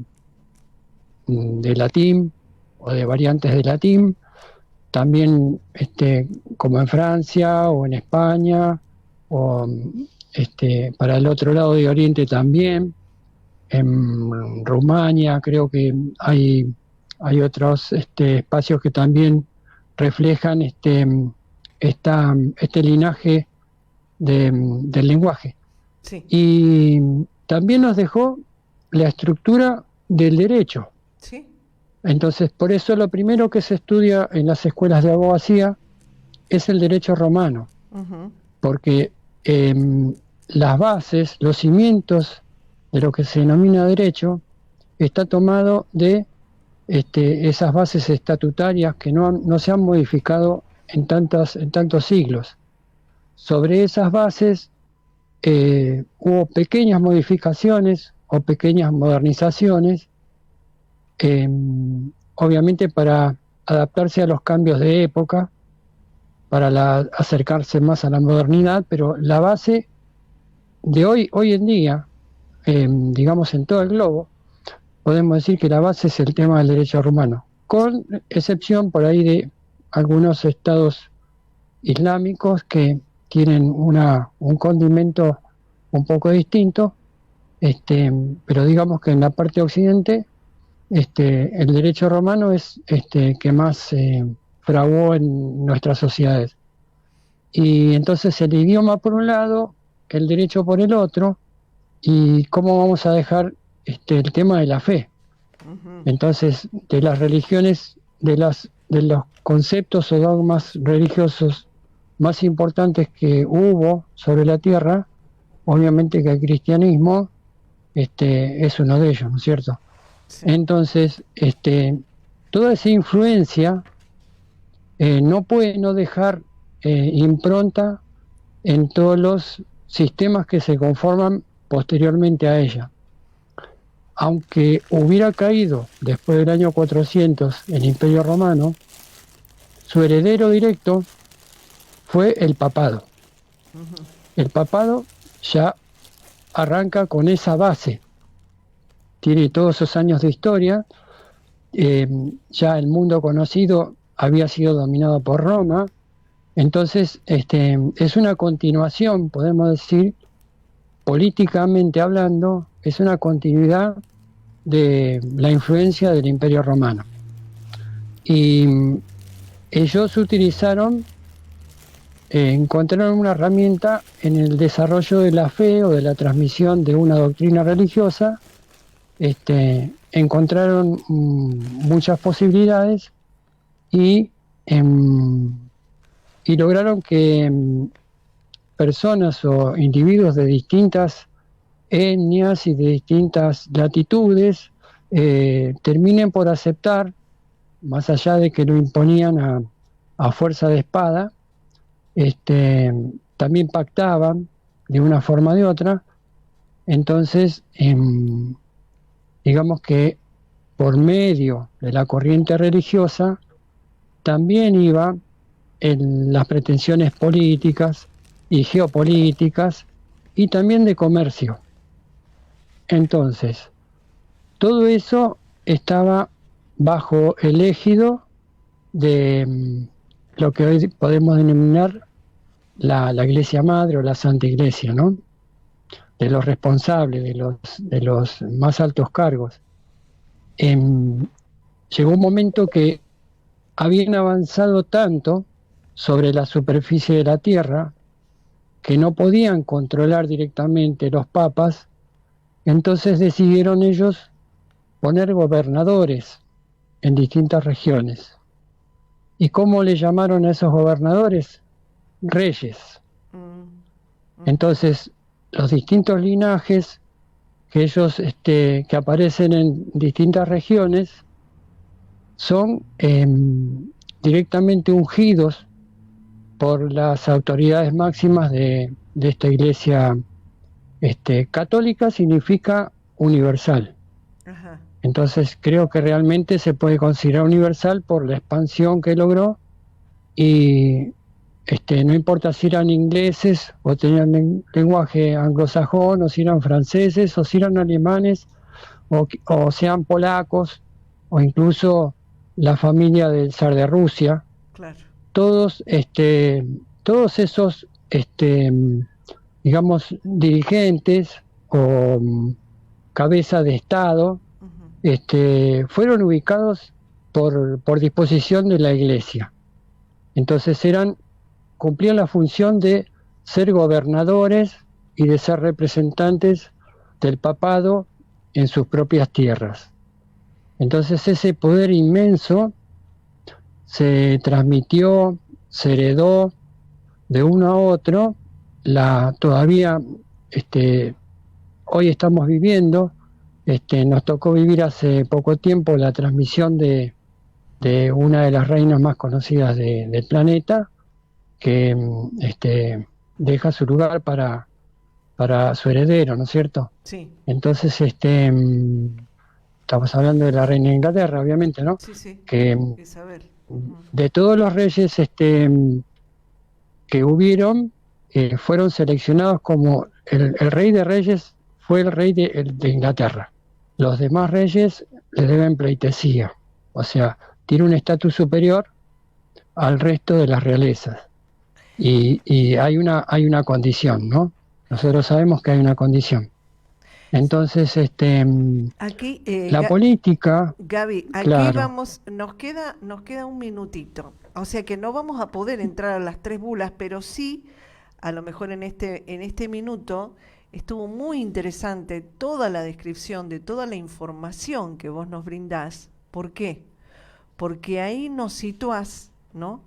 latín o de variantes de latín, también como en Francia o en España, o para el otro lado de Oriente también, en Rumania creo que hay otros espacios que también reflejan este linaje del lenguaje. Sí. Y también nos dejó la estructura del derecho. Sí. Entonces, por eso lo primero que se estudia en las escuelas de abogacía es el derecho romano, Ujú. porque las bases, los cimientos de lo que se denomina derecho, está tomado de esas bases estatutarias que no se han modificado en tantos siglos. Sobre esas bases hubo pequeñas modificaciones o pequeñas modernizaciones, eh, obviamente para adaptarse a los cambios de época, para acercarse más a la modernidad, pero la base de hoy en día, digamos en todo el globo, podemos decir que la base es el tema del derecho romano, con excepción por ahí de algunos estados islámicos que tienen un condimento un poco distinto, pero digamos que en la parte occidente el derecho romano es que más fraguó en nuestras sociedades. Y entonces el idioma por un lado, el derecho por el otro, y cómo vamos a dejar el tema de la fe. Ujú. Entonces, de las religiones, de los conceptos o dogmas religiosos más importantes que hubo sobre la tierra, obviamente que el cristianismo es uno de ellos, ¿no es cierto? Sí. Entonces, toda esa influencia no puede no dejar impronta en todos los sistemas que se conforman posteriormente a ella. Aunque hubiera caído después del año 400 el Imperio Romano, su heredero directo fue el papado. Ujú. El papado ya arranca con esa base, tiene todos esos años de historia, ya el mundo conocido había sido dominado por Roma, entonces es una continuación, podemos decir, políticamente hablando, es una continuidad de la influencia del Imperio Romano. Y ellos encontraron una herramienta en el desarrollo de la fe o de la transmisión de una doctrina religiosa, encontraron muchas posibilidades y, y lograron que personas o individuos de distintas etnias y de distintas latitudes terminen por aceptar, más allá de que lo imponían a fuerza de espada, también pactaban de una forma o de otra. Entonces, digamos que por medio de la corriente religiosa también iba en las pretensiones políticas y geopolíticas y también de comercio. Entonces, todo eso estaba bajo el ejido de lo que hoy podemos denominar la Iglesia Madre o la Santa Iglesia, ¿no? De los responsables, de los más altos cargos. Llegó un momento que habían avanzado tanto sobre la superficie de la tierra que no podían controlar directamente los papas, entonces decidieron ellos poner gobernadores en distintas regiones. ¿Y cómo le llamaron a esos gobernadores? Reyes. Entonces, los distintos linajes que ellos que aparecen en distintas regiones son directamente ungidos por las autoridades máximas de esta iglesia católica, significa universal. Ajá. Entonces creo que realmente se puede considerar universal por la expansión que logró y no importa si eran ingleses o tenían lenguaje anglosajón o si eran franceses o si eran alemanes o sean polacos o incluso la familia del zar de Rusia, Claro. todos esos digamos dirigentes o cabeza de Estado Ujú. fueron ubicados por disposición de la Iglesia. Entonces cumplían la función de ser gobernadores y de ser representantes del papado en sus propias tierras. Entonces ese poder inmenso se transmitió, se heredó de uno a otro. Todavía hoy estamos viviendo, nos tocó vivir hace poco tiempo la transmisión de una de las reinas más conocidas del planeta, que deja su lugar para su heredero, ¿no es cierto? Sí, Entonces, estamos hablando de la reina de Inglaterra, obviamente, ¿no? sí, sí, Que Isabel. de todos los reyes que hubieron, fueron seleccionados como el rey de reyes fue el rey de Inglaterra. Los demás reyes le deben pleitesía, o sea, tiene un estatus superior al resto de las realezas. Y hay una condición, ¿no? Nosotros sabemos que hay una condición. Entonces, Aquí, la política, Gaby, aquí claro, nos queda un minutito. O sea que no vamos a poder entrar a las 3 bulas, pero sí, a lo mejor en este minuto, estuvo muy interesante toda la descripción de toda la información que vos nos brindás. ¿Por qué? Porque ahí nos situás, ¿no?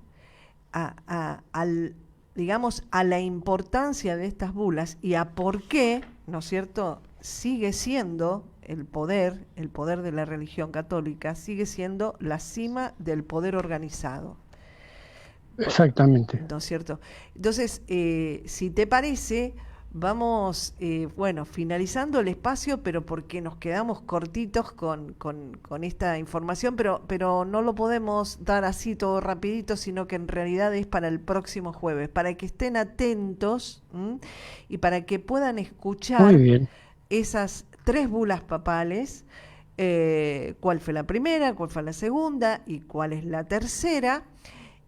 Digamos, a la importancia de estas bulas y a por qué, ¿no es cierto?, sigue siendo el poder de la religión católica, sigue siendo la cima del poder organizado. exactamente. ¿No es cierto? Entonces, si te parece, vamos, bueno, finalizando el espacio, pero porque nos quedamos cortitos con esta información, pero no lo podemos dar así todo rapidito, sino que en realidad es para el próximo jueves, para que estén atentos, ¿m? Y para que puedan Muy escuchar bien. esas 3 bulas papales, cuál fue la primera, cuál fue la segunda y cuál es la tercera.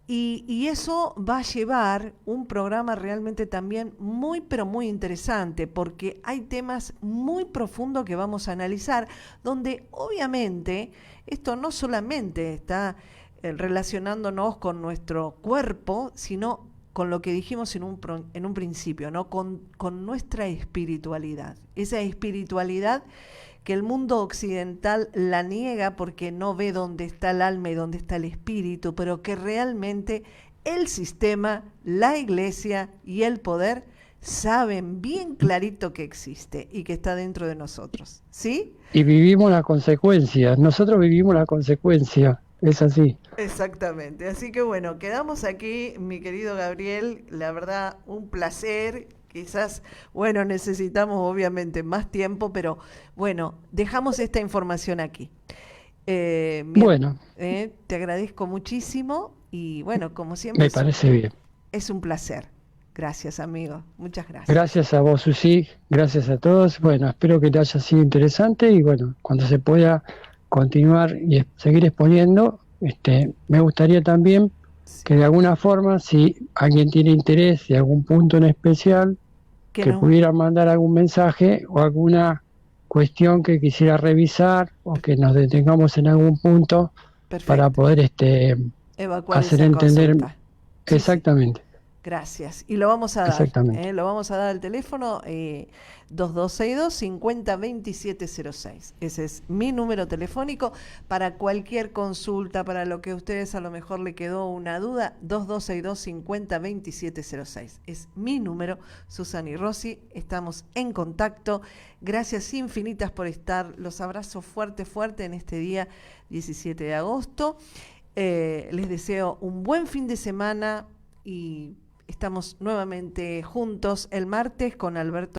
Y eso va a llevar un programa realmente también muy, pero muy interesante, porque hay temas muy profundos que vamos a analizar, donde obviamente esto no solamente está relacionándonos con nuestro cuerpo, sino con lo que dijimos en un principio, ¿no? Con nuestra espiritualidad. Esa espiritualidad que el mundo occidental la niega porque no ve dónde está el alma y dónde está el espíritu, pero que realmente el sistema, la iglesia y el poder saben bien clarito que existe y que está dentro de nosotros. ¿Sí? Y vivimos las consecuencias, nosotros vivimos la consecuencia, es así. Exactamente. Así que bueno, quedamos aquí, mi querido Gabriel. La verdad, un placer. Quizás, bueno, necesitamos obviamente más tiempo, pero bueno, dejamos esta información aquí. Bueno, Te agradezco muchísimo y bueno, como siempre me parece bien. es un placer. Gracias, amigo. Muchas gracias. Gracias a vos, Susi, gracias a todos. Bueno, espero que te haya sido interesante y bueno, cuando se pueda continuar y seguir exponiendo, me gustaría también Sí, que de alguna forma, si alguien tiene interés de algún punto en especial, que que no. pudiera mandar algún mensaje o alguna cuestión que quisiera revisar o que nos detengamos en algún punto para Perfecto. poder Evacuar hacer esa entender consulta. Sí, sí. exactamente, Gracias. Y lo vamos a dar, exactamente. ¿eh? Lo vamos a dar al teléfono 2262 50 2706. Ese es mi número telefónico para cualquier consulta, para lo que a ustedes a lo mejor le quedó una duda, 2262 50 2706. Es mi número, Susana Rossi. Estamos en contacto. Gracias infinitas por estar. Los abrazo fuerte, fuerte en este día 17 de agosto. Les deseo un buen fin de semana y estamos nuevamente juntos el martes con Alberto.